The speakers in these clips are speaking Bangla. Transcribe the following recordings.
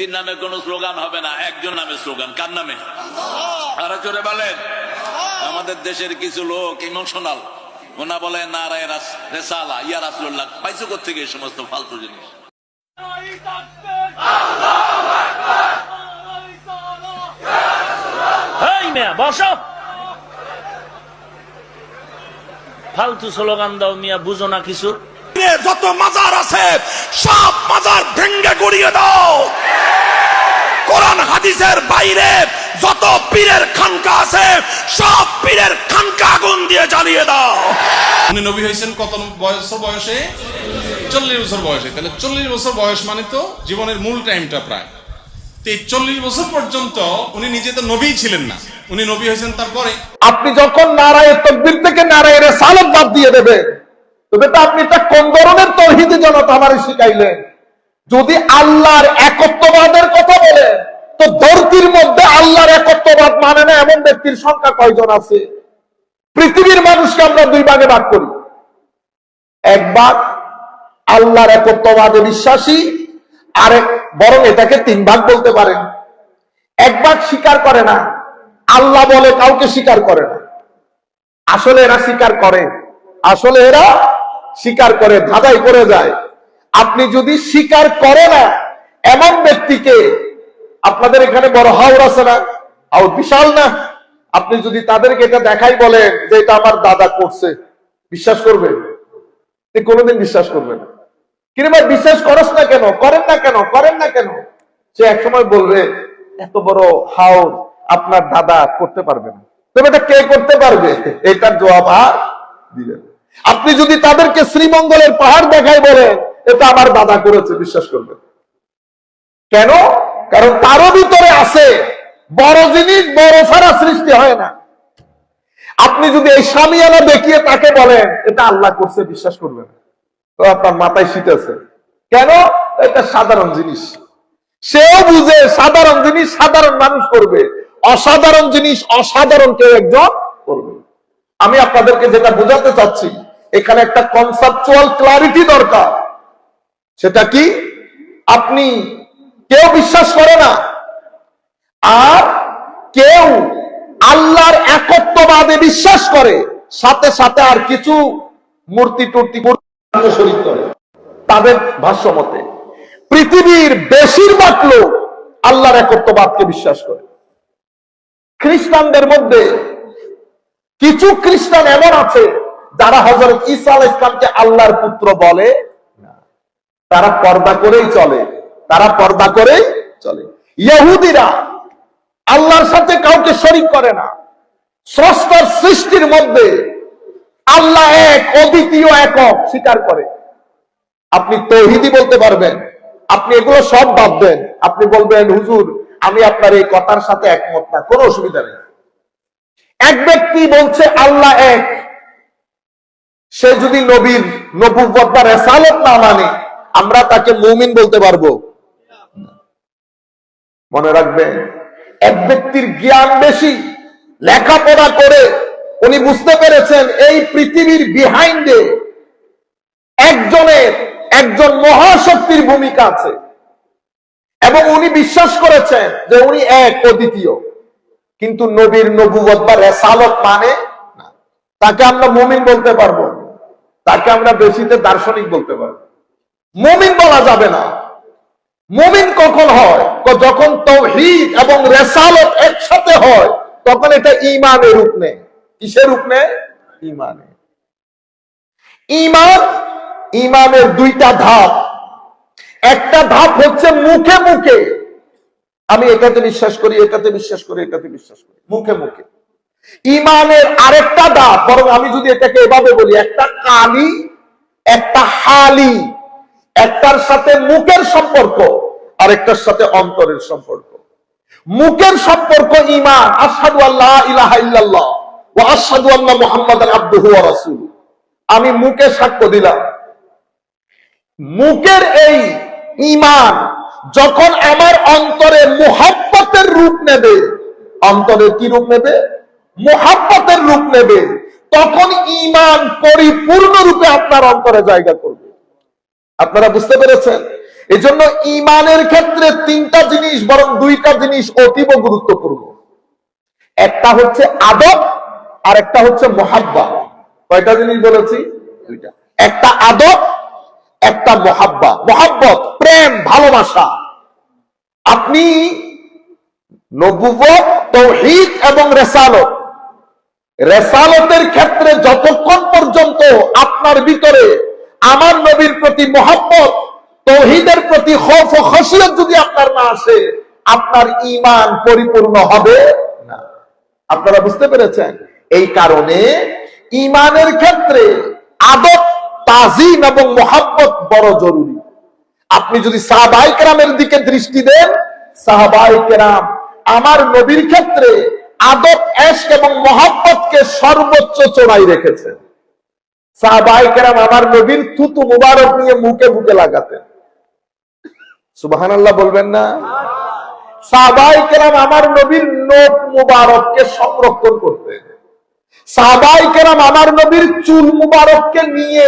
ব্যক্তির নামে কোনো স্লোগান হবে না, একজন নামে স্লোগান। কার নামে? আরো জোরে বলেন। আমাদের দেশের কিছু লোক ইমোশনাল, ওনা বলে নারায়ে রেসালা ইয়া রাসূলুল্লাহ। পাইছো কোত্থেকে এই সমস্ত ফালতু জিনিস? বসো, ফালতু স্লোগান দাও মিয়া, বুঝো না কিছু। যত মাজার আছে সব মাজার ভেঙ্গে গুড়িয়ে দাও। কোরআন হাদিসের বাইরে যত পীরের খানকা আছে সব পীরের খানকা আগুন দিয়ে জ্বালিয়ে দাও। উনি নবী হয়েছেন কত বছর বয়সে? 40 বছর বয়সে। তাহলে 40 বছর বয়স মানে তো জীবনের মূল টাইমটা প্রায়। তো এই 40 বছর পর্যন্ত উনি নিজে তো নবীই ছিলেন না, উনি নবী হয়েছেন তারপরে। আপনি যখন নারায়ে তাকবীর থেকে নারায়ে রিসালাত বাদ দিয়ে দেবেন, তবে তো আপনি এটা কোন ধরনের তাওহীদি জনতা আমারে শিখাইলেন? যদি আল্লাহর একত্ববাদের কথা বলেন, তো ধরতির মধ্যে আল্লাহর একত্ববাদ মানে না এমন ব্যক্তির সংখ্যা কয়জন আছে? পৃথিবীর মানুষকে আমরা দুই ভাগে ভাগ করি। এক ভাগ আল্লাহর একত্ববাদে বিশ্বাসী, আরেক বরং এটাকে তিন ভাগ বলতে পারেন। এক ভাগ স্বীকার করে না, আল্লাহ বলে কাউকে স্বীকার করে না। আসলে এরা স্বীকার করে, আসলে এরা স্বীকার করে, ধাঁধাই করে যায়। আপনি যদি স্বীকার করে না এমন ব্যক্তিকে, আপনাদের এখানে বড় হাওর আছে না, হাওর বিশাল না, আপনি যদি তাদেরকে এটা দেখাই বলেন যে এটা আমার দাদা করছে, বিশ্বাস করবেন? কোনোদিন বিশ্বাস করবেন না। কিন্তু ভাই বিশ্বাস করস না কেন, করেন না কেন, করেন না কেন? সে একসময় বলবে এত বড় হাওর আপনার দাদা করতে পারবে না। তবে এটা কে করতে পারবে, এটার জবাব আর দিবেন। আপনি যদি তাদেরকে শ্রীমঙ্গলের পাহাড় দেখাই বলেন এটা আমার দাদা করেছে, বিশ্বাস করবেন? কেন? কারণ তারও ভিতরে আছে বড় জিনিস, বড় ছাড়া সৃষ্টি হয় না। আপনি যদি এই শামিয়ানা দেখিয়ে তাকে বলেন এটা আল্লাহ করছে, বিশ্বাস করবেন? তো আপনার মাথায় শীত আছে। কেন? এটা সাধারণ জিনিস, সেও বুঝে সাধারণ জিনিস সাধারণ মানুষ করবে, অসাধারণ জিনিস অসাধারণ কেউ একজন করবে। আমি আপনাদেরকে যেটা বোঝাতে চাচ্ছি, এখানে একটা কনসেপচুয়াল ক্লারিটি দরকার। সেটা কি? আপনি কেউ বিশ্বাস করে না, আর কেউ আল্লাহর একত্ববাদে বিশ্বাস করে, সাথে সাথে আর কিছু মূর্তি টুর্তি শরীক করে। তাদের ভাষ্য মতে পৃথিবীর বেশিরভাগ লোক আল্লাহর একত্ববাদকে বিশ্বাস করে। খ্রিস্টানদের মধ্যে কিছু খ্রিস্টান এমন আছে যারা হযরত ঈসা আলাইহিস সালামকে আল্লাহর পুত্র বলে না, তারা পর্দা করেই চলে, তারা পর্দা করেই চলে। ইহুদিরা আল্লাহর সাথে কাউকে শরীক করে না, স্রষ্টার সৃষ্টির মধ্যে আল্লাহ এক, অদ্বিতীয়, একক স্বীকার করে। আপনি তাওহীদি বলতে পারবেন, আপনি এগুলো সব বাদ দেন, আপনি বলবেন হুজুর আমি আপনার এই কথার সাথে একমত না, কোনো অসুবিধা নেই। এক ব্যক্তি বলছে আল্লাহ এক, সে যদি নবীর নবুয়ত বা রিসালাত না মানে, আমরা তাকে মুমিন বলতে পারবো? মনে রাখবেন, এক ব্যক্তির জ্ঞান বেশি, লেখাপড়া করে উনি বুঝতে পেরেছেন এই পৃথিবীর বিহাইন্ডে একজন মহাশক্তির ভূমিকা আছে, এবং উনি বিশ্বাস করেছেন যে উনি এক, অদ্বিতীয়। কিন্তু নবীর নবুয়ত বা রিসালাত মানে না, তাকে আমরা মুমিন বলতে পারবো, তাকে আমরা বেশিতে দার্শনিক বলতে পারবো। মুমিন বলা যাবে না। মুমিন কখন হয়? যখন তাওহীদ এবং রিসালাত একসাথে হয়, তখন এটা ঈমানের রূপ নেয়। কিসের রূপ নেয়? ঈমানের। ঈমানের দুইটা ধাপ। একটা ধাপ হচ্ছে মুখে মুখে, আমি এটাতে বিশ্বাস করি, এটাতে বিশ্বাস করি, এটাতে বিশ্বাস করি, মুখে মুখে। ঈমানের আরেকটা ধাপ, বরং আমি যদি এটাকে এভাবে বলি, একটা কালি একটা হালি, একটার সাথে মুখের সম্পর্ক, আরেকটার সাথে অন্তরের সম্পর্ক। মুখের সম্পর্ক ঈমান, আশহাদু আল্লা ইলাহা ইল্লাল্লাহ ওয়া আশহাদু আন্না মুহাম্মাদান আবদুহু ওয়া রাসূলুহু। আমি মুখে সাক্ষ্য দিলাম। মুখের এই ঈমান যখন আমার অন্তরে মুহাব্বতের রূপ নেবে, অন্তরে কি রূপ নেবে? মুহাব্বতের রূপ নেবে, তখন ঈমান পরিপূর্ণ রূপে আপনার অন্তরে জায়গা করবে। আপনারা বুঝতে পেরেছেন? এজন্য ঈমানের ক্ষেত্রে তিনটা জিনিস বরং দুইটা জিনিস অতীব গুরুত্বপূর্ণ। একটা হচ্ছে আদব আর একটা হচ্ছে মুহাব্বা। কয়টা জিনিস বলেছি? দুইটা। একটা আদব, একটা মুহাব্বা। মুহাব্বত প্রেম, ভালোবাসা। আপনি নবুয়ত, তাওহীদ এবং রিসালত, রেসালতের ক্ষেত্রে যতক্ষণ পর্যন্ত আপনার ভিতরে আমার নবীর প্রতি মহব্বত, তাওহীদের প্রতি খৌফ ও খশিয়ত যদি আপনার না আসে, আপনার ঈমান পরিপূর্ণ হবে না। আপনারা বুঝতে পেরেছেন? এই কারণে ঈমানের ক্ষেত্রে আদব, তাজিম এবং মহব্বত বড় জরুরি। আপনি যদি সাহাবায়ে কেরামের দিকে দৃষ্টি দেন, সাহাবায়ে কেরাম আমার নবীর ক্ষেত্রে আদব, ইশক এবং মহব্বতকে সর্বোচ্চ চড়াই রেখেছেন। সাহাবায়ে কেরাম আমার নবীর থুতু মুবারক নিয়ে মুখে মুখে লাগাতেন। সুবহানাল্লাহ বলবেন না? সাহাবায়ে কেরাম আমার নবীর নখ মুবারককে সংরক্ষণ করতেন। সাহাবায়ে কেরাম আমার নবীর চুল মুবারককে নিয়ে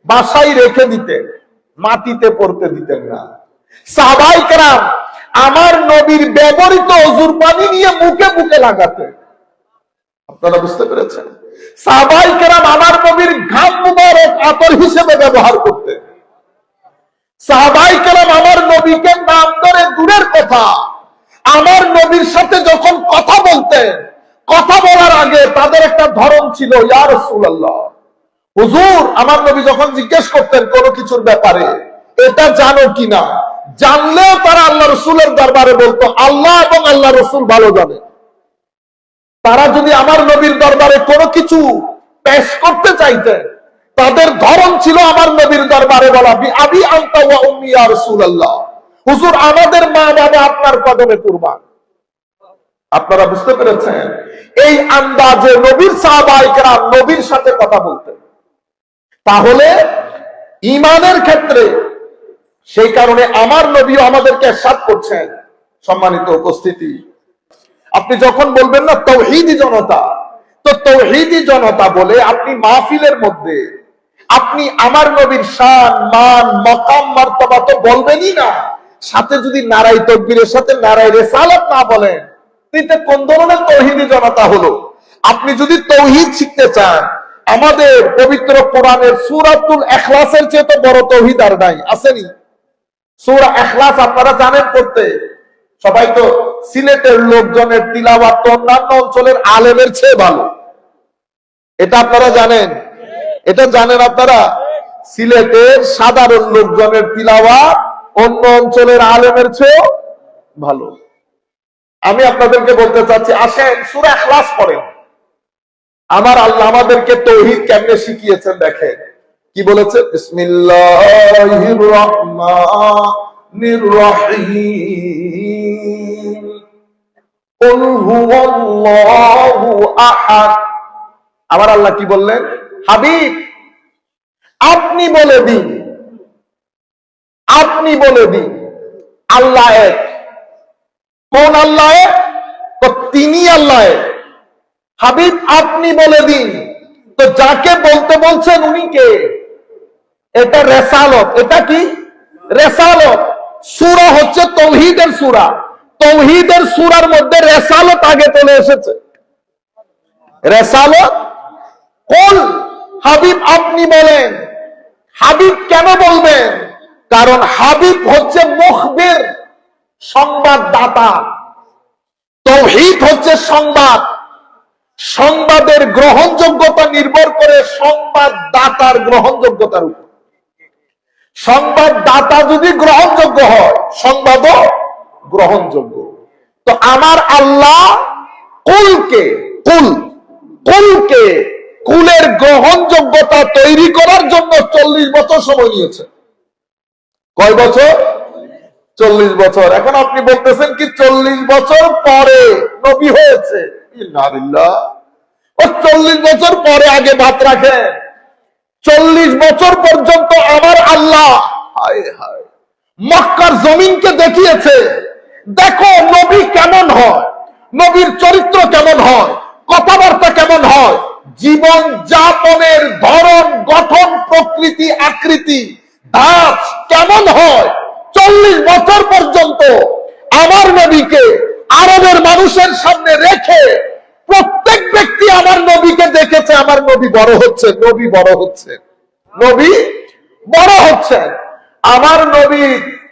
বাসায় রেখে দিতেন, মাটিতে পড়তে দিতেন না। সাহাবায়ে কেরাম আমার নবীর ব্যবহৃত ওযুর পানি নিয়ে মুখে মুখে লাগাতেন। আপনারা বুঝতে পেরেছেন? সাহাবায়ে কেরাম আমার নবীর ঘাম মুবারক আতর হিসেবে ব্যবহার করতেন। সাহাবায়ে কেরাম আমার নবীকে নাম ধরে দূরের কথা, আমার নবীর সাথে যখন কথা বলতেন, কথা বলার আগে তাদের একটা ধরন ছিল, ইয়া রাসূলুল্লাহ, হুজুর, আমার নবী যখন জিজ্ঞেস করতেন কোনো কিছুর ব্যাপারে, এটা জানো কিনা, জানলেও তারা আল্লাহ রসুলের দরবারে বলতো, আল্লাহ এবং আল্লাহ রসুল ভালো জানে। তারা যদি আমার নবীর দরবারে কোনো কিছু পেশ করতে চাইতেন, তাদের ধরন ছিল আমার নবীর দরবারে বলা, আবি আনতা ওয়া উম্মি ইয়া রাসূলুল্লাহ, হুজুর আমাদের মা বাবা আপনার কদমে কুরবান। আপনারা বুঝতে পেরেছেন? এই আন্দাজে নবীর সাহাবায়ে কেরাম নবীর সাথে কথা বলতেন। তাহলে ঈমানের ক্ষেত্রে সেই কারণে আমার নবী আমাদেরকে ইরশাদ করছেন, সম্মানিত উপস্থিতি, আপনি যখন বলবেন না তাওহীদি জনতা, তো তাওহীদি জনতা বলে আপনি মাহফিলের মধ্যে আপনি আমার নবীর শান, মান, মাকাম, মারতাবা তো বলবেনই না, সাথে যদি নারায়ে তাকবীরের সাথে নারায়ে রিসালাত না বলেন, এটা কোন ধরনের তাওহীদি জনতা হলো? আপনি যদি তাওহীদ শিখতে চান, আমাদের পবিত্র কোরআনের সূরাতুল ইখলাসের চেয়ে তো বড় তাওহীদ আর নাই, আসেনি? সূরা ইখলাস আপনারা জানেন পড়তে, সবাই তো সিলেটের লোকজনের তিলাওয়াত তো অন্যান্য অঞ্চলের আলেমের চেয়ে ভালো, এটা আপনারা জানেন? এটা জানেন আপনারা? সিলেটের সাধারণ লোকজনের তিলাওয়াত অন্য অঞ্চলের আলেমের চেয়ে ভালো। আমি আপনাদেরকে বলতে চাচ্ছি, আসেন সূরা ইখলাস পড়েন। আমার আল্লাহ আমাদেরকে তাওহীদ কেমনে শিখিয়েছেন দেখেন। কি বলেছে? বিসমিল্লাহির রহমানির রহিম, কুল হুয়াল্লাহু আহাদ। আমার আল্লাহ কি বললেন? হাবিব আপনি বলে দিন, আপনি বলে দিন আল্লাহ এক। কোন আল্লাহ এক? তো তিনি আল্লাহ এক। হাবিব আপনি বলে দিন, তো যাকে বলতে বলছেন উনি কে? এটা রেসালত। এটা কি? রেসালত। সূরা হচ্ছে তাওহীদের সূরা, তাওহীদের সূরার মধ্যে রেসালত আগে চলে এসেছে। রেসালত। কুল, হাবিব আপনি বলেন। হাবিব কেন বলবেন? কারণ হাবিব হচ্ছে মুখবির, সংবাদদাতা। তাওহীদ হচ্ছে সংবাদ। সংবাদের গ্রহণযোগ্যতা নির্ভর করে সংবাদদাতার গ্রহণযোগ্যতার উপর। সংবাদদাতা যদি গ্রহণযোগ্য হয়, সংবাদও গ্রহণযোগ্য। তো আমার আল্লাহ কুলকে, কুলকে, কুলের গ্রহণযোগ্যতা তৈরি করার জন্য 40 বছর সময় নিয়েছে। কয় বছর? 40 বছর। এখন আপনি বলতেছেন কি 40 বছর পরে নবী হয়েছে? ইন্নালিল্লাহ। ও 40 বছর পরে আগে ভাত রাখে। 40 বছর পর্যন্ত আমার আল্লাহ হায় হায় মক্কার জমিনকে দেখিয়েছে, দেখো নবী কেমন হয়, নবীর চরিত্র কেমন হয়, কথাবার্তা কেমন হয়, জীবন যাপনের ধরন, গঠন, প্রকৃতি, আকৃতি, ধাঁচ কেমন হয়, 40 বছর পর্যন্ত আমার নবীকে আরবের মানুষের সামনে রেখে প্রত্যেক ব্যক্তি আমার নবীকে দেখেছে। আমার নবী বড় হচ্ছে, নবী বড় হচ্ছে, নবী বড় হচ্ছেন। আমার নবী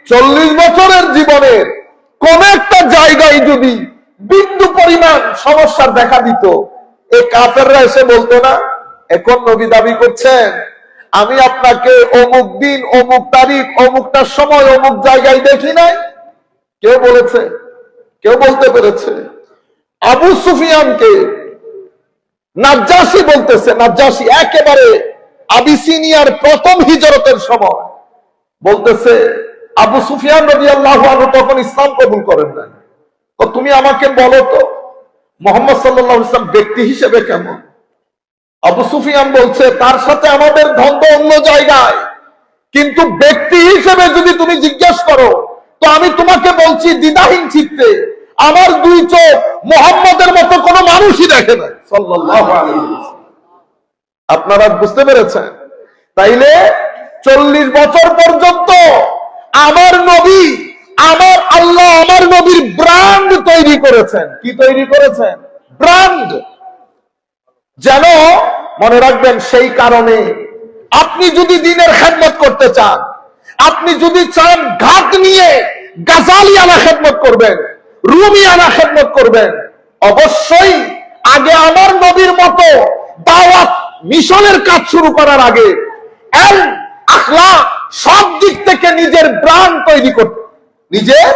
40 বছরের জীবনের কোন একটা জায়গায় যদি বিন্দু পরিমাণ সমস্যার দেখা দিত, এই কাফেররা এসে বলতো না, এখন নবী দাবি করছেন আমি আপনাকে অমুক দিন অমুক তারিখ অমুকটার সময় অমুক জায়গায় দেখি নাই? কেউ বলেছে? কেউ বলতে পেরেছে? আবু সুফিয়ানকে নাজ্জাশী বলতেছে, নাজ্জাশী একেবারে আবিসিনিয়ার প্রথম হিজরতের সময় বলতেছে, আবু সুফিয়ান রাদিয়াল্লাহু আনহু তখন ইসলাম কবুল করেন নাই। তো তুমি আমাকে বলো তো মুহাম্মদ সাল্লাল্লাহু আলাইহি ওয়াসাল্লাম ব্যক্তি হিসেবে কেমন? আবু সুফিয়ান বলছে তার সাথে আমাদের দ্বন্দ্ব অন্য জায়গায়, কিন্তু ব্যক্তি হিসেবে যদি তুমি জিজ্ঞেস করো তো আমি তোমাকে বলছি দ্বিধাহীন চিত্তে, আমার দুই চোখ মুহাম্মদের মতো কোনো মানুষই দেখে না সাল্লাল্লাহু আলাইহি ওয়াসাল্লাম। আপনারা বুঝতে পেরেছেন? তাইলে 40 বছর পর্যন্ত আমার নবী, আমার আল্লাহ আমার নবীর ব্র্যান্ড তৈরি করেছেন। কি তৈরি করেছেন? ব্র্যান্ড। যেন মনে রাখবেন, সেই কারণে আপনি যদি দ্বীনের খেদমত করতে চান, আপনি যদি চান ঘাট নিয়ে গাজালিয়ানা খেদমত করবেন, রুমিয়ানা খেদমত করবেন, অবশ্যই আগে আমার নবীর মতো দাওয়াত মিশনের কাজ শুরু করার আগে আখলাক সব দিক থেকে নিজের ব্র্যান্ড তৈরি করতে, নিজের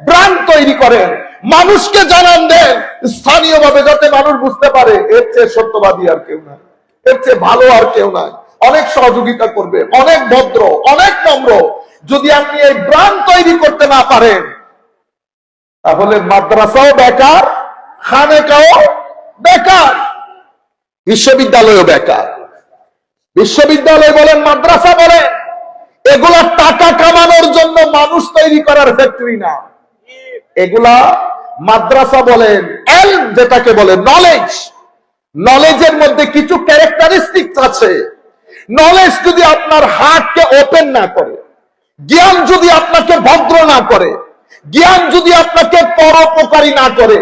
ব্র্যান্ড তৈরি করেন, মানুষকে জানান দেন স্থানীয়ভাবে, যাতে মানুষ বুঝতে পারে এর চেয়ে সত্যবাদী আর কেউ নাই, এর চেয়ে ভালো আর কেউ নাই, অনেক সহযোগিতা করবে, অনেক ভদ্র, অনেক নম্র। যদি আপনি এই ব্র্যান্ড তৈরি করতে না পারেন, তাহলে মাদ্রাসাও বেকার, খানেকাও বেকার, বিশ্ববিদ্যালয়ও বেকার। বিশ্ববিদ্যালয় বলেন, মাদ্রাসা বলেন, এগুলা টাকা কামানোর জন্য মানুষ তৈরি করার ফ্যাক্টরি না। এগুলা মাদ্রাসা বলেন, এলম যেটাকে বলে নলেজ, নলেজের মধ্যে কিছু ক্যারেক্টারিস্টিক্স আছে। নলেজ যদি আপনার হার্টকে ওপেন না করে, জ্ঞান যদি আপনাকে ভদ্র না করে, জ্ঞান যদি আপনাকে পরোপকারী না করে,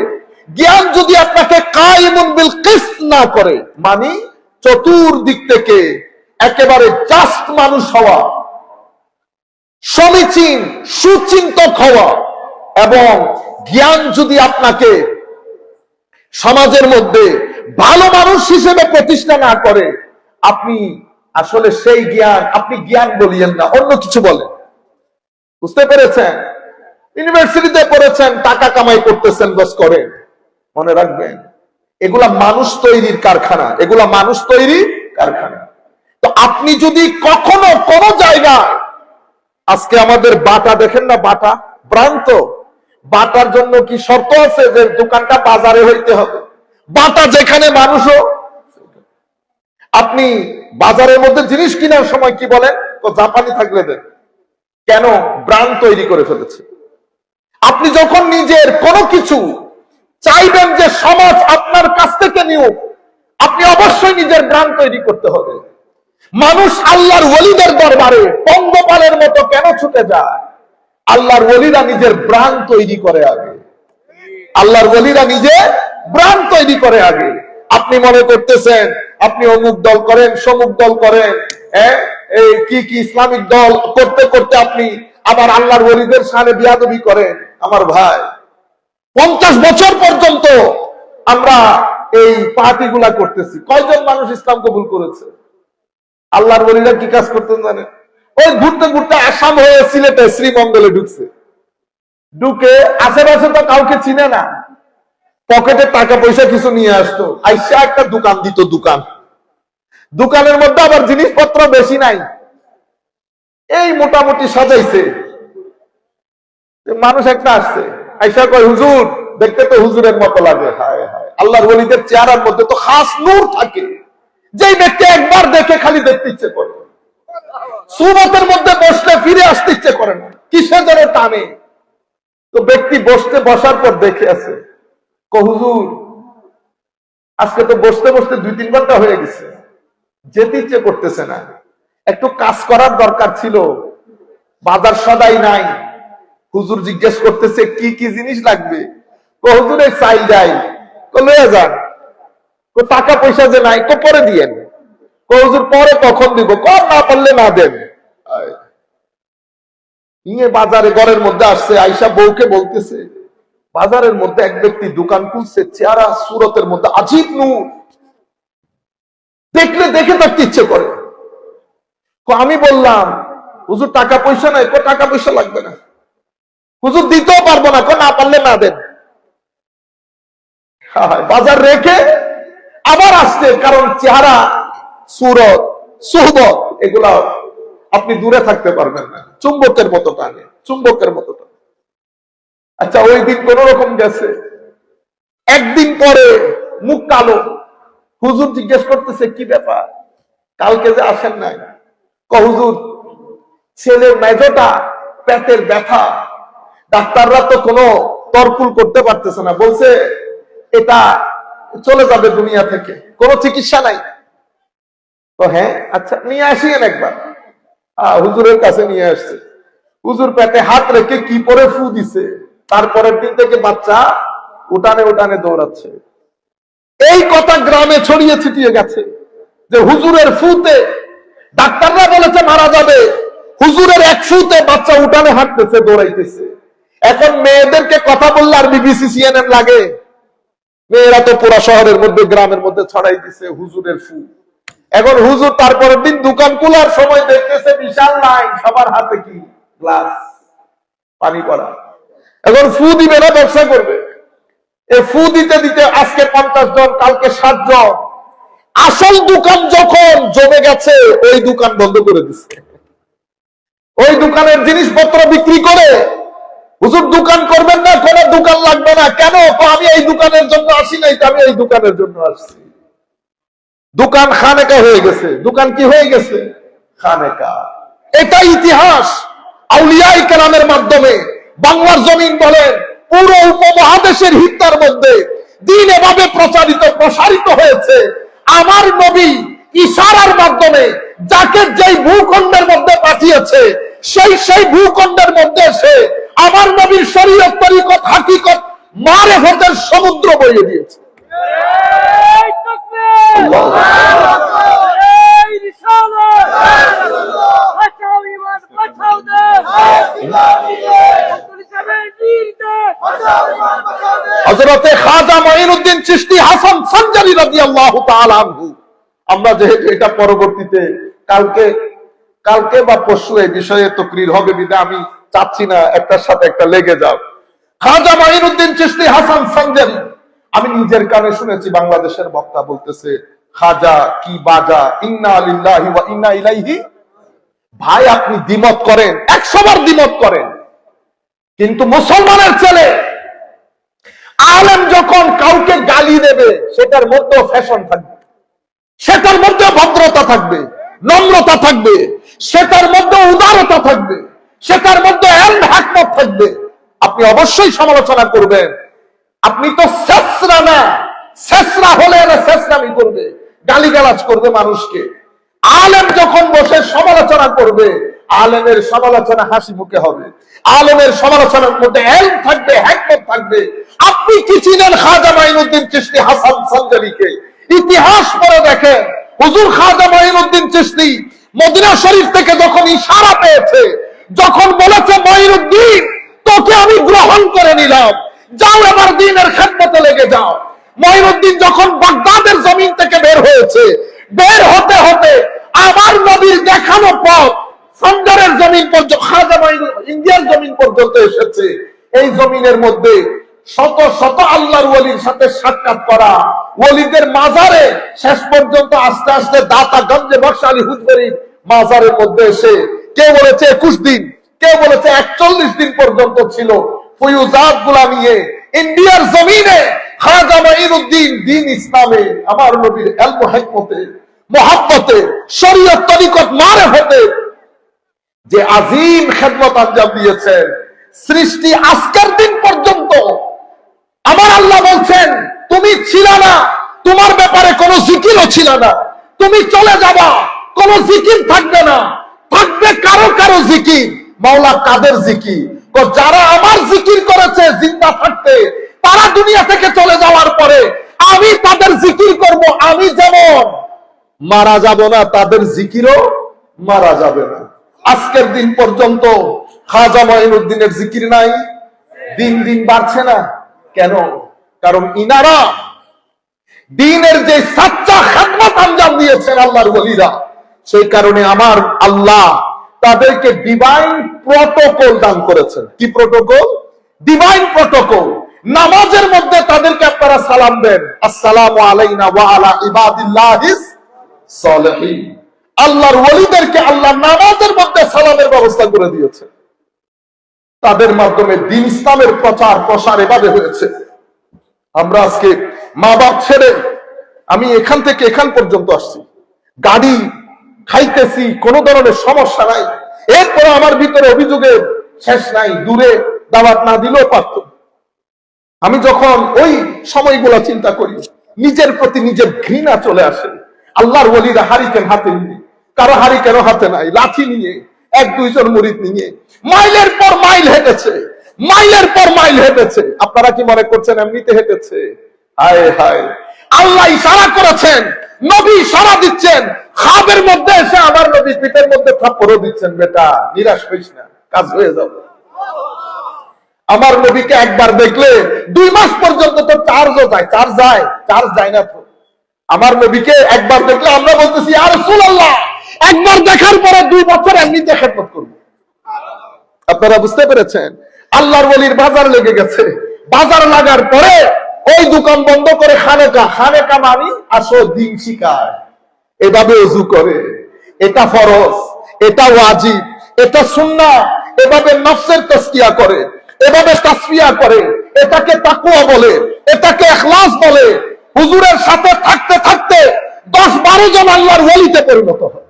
জ্ঞান যদি আপনাকে কায়েমুন বিল কিসত না করে, মানে চতুর্দিক থেকে একেবারে জাস্ট মানুষ হওয়া, সমীচীন সুচিন্তক হওয়া, এবং জ্ঞান যদি আপনাকে সমাজের মধ্যে ভালো মানুষ হিসেবে প্রতিষ্ঠা না করে, আপনি আসলে সেই জ্ঞান, আপনি জ্ঞান বলিয়েন না, অন্য কিছু বলেন। বুঝতে পেরেছেন? ইউনিভার্সিটিতে পড়েছেন, টাকা কামাই করতেছেন, বস করেন। মনে রাখবেন, এগুলা মানুষ তৈরির কারখানা, এগুলা মানুষ তৈরির কারখানা। তো আপনি যদি কখনো কোন জায়গায়, আজকে আমাদের বাটা দেখেন না, বাটা ভ্রান্ত, বাটার জন্য কি শর্ত আছে যে দোকানটা বাজারে হইতে হবে? বাটা যেখানে মানুষও, আপনি বাজারের মধ্যে জিনিস কেনার সময় কি বলেন? তো জাপানি থাকলে দেন। কেন? ব্র্যান্ড তৈরি করে ফেলেছে। আপনি যখন নিজের কোনো কিছু চাইবেন যে সমাজ আপনার কাছ থেকে নিউক, আপনি অবশ্যই নিজের ব্র্যান্ড তৈরি করতে হবে। মানুষ আল্লাহর ওলিদের দরবারে পঙ্গপালের মতো কেন ছুটে যায়? আল্লাহর ওলিরা নিজের ব্র্যান্ড তৈরি করে আগে। আল্লাহর ওলিরা নিজে ব্র্যান্ড তৈরি করে আগে। আপনি মনে করতেছেন আপনি অমুক দল করেন, সমুক দল করেন, এই কি কি ইসলামিক দল করতে করতে আপনি আবার আল্লাহর ওলিদের সামনে বিয়াদবি করেন। আমার ভাই, 50 বছর পর্যন্ত আমরা এই পার্টিগুলা করতেছি, কয়জন মানুষ ইসলাম কবুল করেছে? আল্লাহর ওলিরা কি কাজ করতেন জানেন? ওই ঘুরতে ঘুরতে আসাম হয়ে সিলেটে শ্রীমঙ্গলে ঢুকছে, ঢুকে আশেপাশে তো কাউকে চিনে না, পকেটে টাকা পয়সা কিছু নিয়ে আসতো, আইসা একটা দোকান দিত, দোকানের মধ্যে আবার জিনিসপত্র বেশি নাই, এই মোটামুটি সাজাইছে। মানুষ একটা আসছে, আইসা কয় হুজুর, দেখতে তো হুজুরের মতো লাগে। হায় হায়, আল্লাহর ওলিদের চেহারার মধ্যে তো খাস নূর থাকে, যেই ব্যক্তি একবার দেখে খালি দেখতে ইচ্ছে করে, সুবতের মধ্যে বসলে ফিরে আসতে ইচ্ছে করে না, কিসে যেন টানে। তো ব্যক্তি বসার পর দেখে আছে, হুজুর আজকে তো বসতে বসতে 2-3 ঘন্টা হয়ে গেছে, যেতে ইচ্ছে করতেছে না, একটু কাজ করার দরকার ছিল, বাজার সদাই নাই, হুজুর জিজ্ঞেস করতেছে কি কি জিনিস লাগবে? হুজুর এই চাইল যাই, লয়ে যান। টাকা পয়সা যে নাই, পরে দিয়েন। হুজুর পরে কখন দিব? না পারলে না দেন। নিয়ে বাজারে ঘরের মধ্যে আসছে, আইসা বউকে বলতেছে, বাজারের মধ্যে এক ব্যক্তি দোকান খুলছে, চেহারা সুরতের মধ্যে আজীব নূর, দেখলে দেখে থাকতে ইচ্ছে করে। আমি বললাম হুজুর টাকা পয়সা নাই। টাকা পয়সা লাগবে না। হুজুর দিতেও পারবো না। না পারলে না দেন। বাজার রেখে আবার আসছে, কারণ চেহারা, সুরত, সুহবত এগুলা আপনি দূরে থাকতে পারবেন না। চুম্বকের মতো টানে, চুম্বকের মতো টানে। আচ্ছা, ওই দিন কোন রকম গেছে। একদিন পরে মুখ কালো। হুজুর জিজ্ঞেস করতেছে কি ব্যাপার, কালকে যে আসেন নাই? হুজুর ছেলের মেজটা পেটের ব্যথা, ডাক্তাররা তো কোনো তরকুল করতে পারতেছে না, বলছে এটা চলে যাবে দুনিয়া থেকে, কোনো চিকিৎসা নাই। তো হ্যাঁ, আচ্ছা নিয়ে আসিয়েন একবার। হুজুরের কাছে নিয়ে আসছে। হুজুর পেটে হাত রেখে কি পরে ফু দিছে, তারপরের দিন থেকে বাচ্চা উঠানে উঠানে দৌড়াচ্ছে। এই কথা গ্রামে ছড়িয়ে ছিটিয়ে গেছে যে হুজুরের ফুতে ডাক্তাররা বলেছে মারা যাবে, হুজুরের এক ফুতে বাচ্চা উঠানে হাঁটতেছে, দৌড়াইতেছে। এখন মেয়েদেরকে কথা বললে আর বিবিসি সিএনএন লাগে। মেয়েরা তো পুরা শহরের মধ্যে গ্রামের মধ্যে ছড়াই দিছে হুজুরের ফু। এখন হুজুর তারপরের দিন দোকান খোলার সময় দেখতেছে বিশাল লাইন, সবার হাতে কি গ্লাস পানি করা। এখন ফু দিবে না ব্যবসা করবে। এই ফু দিতে দিতে আজকে 50 জন, কালকে 60 জন। আসল দোকান যখন জমে গেছে, ওই দোকান বন্ধ করে দিচ্ছে। ওই দোকানের জিনিসপত্র বিক্রি করে হুজুর দোকান করবেন না, কোন দোকান লাগবে না। কেন? আমি এই দোকানের জন্য আসি নাই, আমি এই দোকানের জন্য আসছি। দোকান খানেকা হয়ে গেছে। দোকান কি হয়ে গেছে? খানেকা। এটা ইতিহাস। আউলিয়ায়ে কেরামের মাধ্যমে বাংলার জমিন বলেন পুরো উপমহাদেশের হিত্তার মধ্যে দ্বীন এভাবে প্রসারিত হয়েছে। আমার নবী ইশারার মাধ্যমে যাকে যেই ভূখণ্ডের মধ্যে পাঠিয়েছে, সেই ভূখণ্ডের মধ্যে এসে আমার নবীর শরীয়ত, তরিকত, হাকিকত, মারেফতের সমুদ্র বইয়ে দিয়েছে। হযরতে খাজা মঈনুদ্দিন চিশতি হাসান সঞ্জারি রাদিয়াল্লাহু তাআলা আনহু। আমরা যেহেতু এটা পরবর্তীতে কালকে বা পরশু এই বিষয়ে তাকরীর হবে, বিধায় আমি চাচ্ছি না একটার সাথে একটা লেগে যাও। খাজা মঈনুদ্দিন চিশতি হাসান সঞ্জারি, আমি নিজের কানে শুনেছি বাংলাদেশের বক্তা বলতেছে খাজা কি বাজা, ইন্না লিল্লাহি ওয়া ইন্না ইলাইহি। ভাই আপনি দ্বিমত করেন, 100 বার দ্বিমত করেন, কিন্তু মুসলমানের ছেলে আলেম যখন কাউকে গালি দেবে, সেটার মধ্যে ফ্যাশন থাকবে, সেটার মধ্যে ভদ্রতা থাকবে, নম্রতা থাকবে, সেটার মধ্যে উদারতা থাকবে, সেটার মধ্যে ইলম হিকমত থাকবে। আপনি অবশ্যই সমালোচনা করবেন। আপনি তো শেষরা না, শেষরা হলে এরা শেষরামি করবে, গালিগালাজ করবে মানুষকে। আলেম যখন বসে সমালোচনা করবে, আলেমের সমালোচনা হাসি মুখে হবে, আলেমের সমালোচনার মধ্যে ইলম থাকবে, হিকমত থাকবে। আপনি কি চিনেন খাজা মঈনুদ্দিন চিশতি হাসান সঞ্জারিকে? ইতিহাস পড়ে দেখেন। হুজুর খাজা মঈনুদ্দিন চিশতি মদিনা শরীফ থেকে যখন ইশারা পেয়েছে, যখন বলেছে মঈনুদ্দিন তোকে আমি গ্রহণ করে নিলাম, যাও এবার দ্বীনের খেদমতে লেগে যাও। মঈনুদ্দিন যখন বাগদাদের জমিন থেকে বের হয়েছে, বের হতে হতে আমার নবীর দেখানো পথ সঞ্জারের জমিন পর্যন্ত, খাজা মঈনুদ্দিন ইন্ডিয়ার জমিন পর্যন্ত এসেছে। এই জমিনের মধ্যে শত শত আল্লাহর ওলির সাথে সাক্ষাৎ করা, ওলিদের মাজারে শেষ পর্যন্ত আস্তে আস্তে দাতাগঞ্জে বক্স আলী হুজুরের মাজারের মধ্যে এসে কেউ বলেছে 21 দিন, কেউ বলেছে 41 দিন পর্যন্ত ছিল। ফয়ুজাত গুলা নিয়ে ইন্ডিয়ার জমিনে খাজা মঈনুদ্দিন দ্বীন ইসলামে আমার নবীর ইলম হিকমতে, মুহাব্বতে, শরীয়ত, তরিকত, মারেফতে যে আজিম খেদমত আঞ্জাম দিয়েছেন, সৃষ্টি আজকের দিন পর্যন্ত আমার আল্লাহ বলছেন তুমি ছিল না, তোমার ব্যাপারে কোনো জিকিরও ছিল না, তুমি চলে যাবা, কোনো জিকির থাকবে না, থাকবে কারো কারো জিকির। মাওলা কাদের জিকির? তো যারা আমার জিকির করেছে জিন্দা থাকতে, তারা দুনিয়া থেকে চলে যাওয়ার পরে আমি তাদের জিকির করব। আমি যেমন মারা যাব না, তাদের জিকিরও মারা যাবে না। আজকের দিন পর্যন্ত খাজা মঈনুদ্দিনের জিকির নাই, দিন দিন বাড়ছে না। কেন? কারণ ইনারা দ্বীনের যে সাচ্চা খেদমত আঞ্জাম দিয়েছেন আল্লাহর ওলিরা, সেই কারণে আমার আল্লাহ তাদেরকে ডিভাইন প্রটোকল দান করেছেন। কি প্রটোকল? Divine protocol. নামাজের মধ্যে তাদেরকে আপনারা সালাম দেন, আসসালামু আলাইনা ওয়া আলা ইবাদিল্লাহিস সালিহিন। আল্লাহর ওলিদেরকে আল্লাহ নামাজের মধ্যে সালামের ব্যবস্থা করে দিয়েছে। তাদের মাধ্যমে দ্বীন ইসলামের প্রচার প্রসার এভাবে হয়েছে। আমরা আজকে মা বাপ ছেড়ে আমি এখান থেকে এখান পর্যন্ত আসছি, গাড়ি খাইতেছি, কোনো ধরনের সমস্যা নাই, এরপরে আমার ভিতরে অভিযোগের শেষ নাই। দূরে দাওয়াত না দিলেও পারত। আমি যখন ওই সময়গুলো চিন্তা করি, নিজের প্রতি নিজের ঘৃণা চলে আসে। আল্লাহর ওলিরা হারিকেন হাতে নিয়ে, কারো হারিকেনও হাতে নাই, লাঠি নিয়ে, এক দুইজন মুরিদ নিয়ে মাইলের পর মাইল হেঁটেছে, মাইলের পর মাইল হেঁটেছে। আপনারা কি মনে করছেন এমনিতে হেঁটেছে? হায় হায়, আল্লাহ ইশারা করেছেন, নবী ইশারা দিচ্ছেন, খাবের মধ্যে এসে আমার নবী পিঠের মধ্যে থাপ্পড়ও দিচ্ছেন, বেটা নিরাশ হইস না, কাজ হয়ে যাবে। আমার নবীকে একবার দেখলে 2 মাস পর্যন্ত তো চার্জও যায়, চার্জ যায় না তো। আমার নবীকে একবার দেখলে আমরা বলতেছি ইয়া রাসূলুল্লাহ, একবার দেখার পরে 2 বছর এমনিতে খেদমত করব। আপনারা বুঝতে পেরেছেন? আল্লাহর ওলির বাজার লেগে গেছে, বাজার লাগার পরে ওই দোকান বন্ধ করে খানেকা মানি আসো দিন শিকার, এভাবে ওযু করে, এটা ফরজ, এটা ওয়াজিব, এটা সুন্নাহ, এভাবে নফসের তাসকিয়া করে, এভাবে তাসফিয়া করে, এটাকে তাকওয়া বলে, এটাকে ইখলাস বলে। হুজুরের সাথে থাকতে থাকতে 10-12 জন আল্লাহর ওলিতে পরিণত হয়।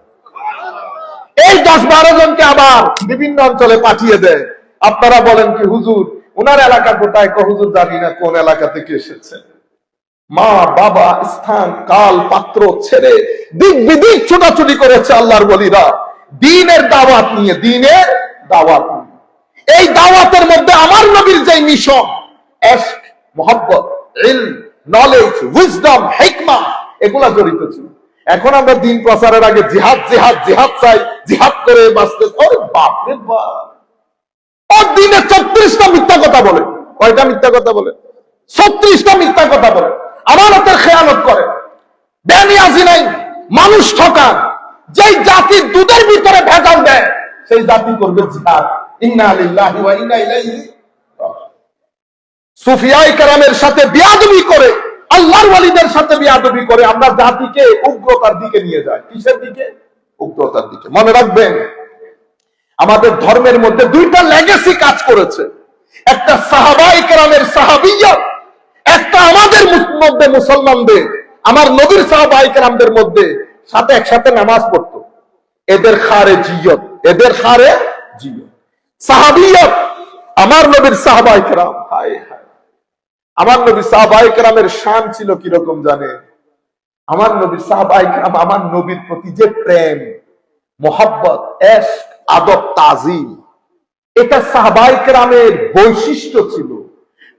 এই 10-12 জনকে আবার বিভিন্ন অঞ্চলে পাঠিয়ে দেয়। আপনারা বলেন কি হুজুর ওনার এলাকা কোথায়? হুজুর জানি না কোন এলাকা থেকে এসেছে। মা বাবা, স্থান কাল পাত্র ছেড়ে দিক বিদিক ছোটাছুটি করেছে আল্লাহর ওলিরা দ্বীনের দাওয়াত নিয়ে, দ্বীনের দাওয়াত নিয়ে। এই দাওয়াতের মধ্যে আমার নবীর যে মিশন, ইশক, মুহাব্বত, ইলম, নলেজ, উইজডম, হিকমা, এগুলা জড়িত ছিল। এখন আমরা দ্বীন প্রচারের আগে জিহাদ জিহাদ জিহাদ চাই, জিহাদ করে বাঁচতে। ওরে বাপ রে বাপ, ওর দিনে 34টা মিথ্যা কথা বলে। কয়টা মিথ্যা কথা বলে? 36টা মিথ্যা কথা বলে। আমানতের খেয়ানত করে, বেনিয়াজি নাই, মানুষ ঠকান। যেই জাতি দুধের ভিতরে ভেজাল দেয় সেই জাতি করবে জিহাদ। ইন্না লিল্লাহি ওয়া ইন্না ইলাইহি রাজিউন। সুফিয়ায়ে কেরামের সাথে বিয়াদবি করে, আল্লাহর ওলিদের সাথে বিয়াদবি করে আমরা জাতিকে উগ্রতার দিকে নিয়ে যাই। কিসের দিকে? উগ্রতার দিকে। মনে রাখবেন, আমাদের ধর্মের মধ্যে 2টা লেগেসি কাজ করেছে। একটা সাহাবায়ে কেরামের সাহাবিয়্যত, একটা আমাদের মধ্যে মুসলমানদের, আমার নবীর সাহাবায়ে কেরামদের মধ্যে সাথে একসাথে নামাজ পড়তো। এদের খারেজিয়ত, এদের খারেজিয়ত। সাহাবিয়ত, আমার নবীর সাহাবায়ে কেরাম, হায় হায়, আমার নবীর সাহাবায়ে কেরামের শান ছিল কিরকম জানে? আমার নবীর সাহাবায়ে কেরাম আমার নবীর প্রতি যে প্রেম, মোহাব্বত, ইশক, আদব, তাজিম, এটা সাহাবায়ে কেরামের বৈশিষ্ট্য ছিল।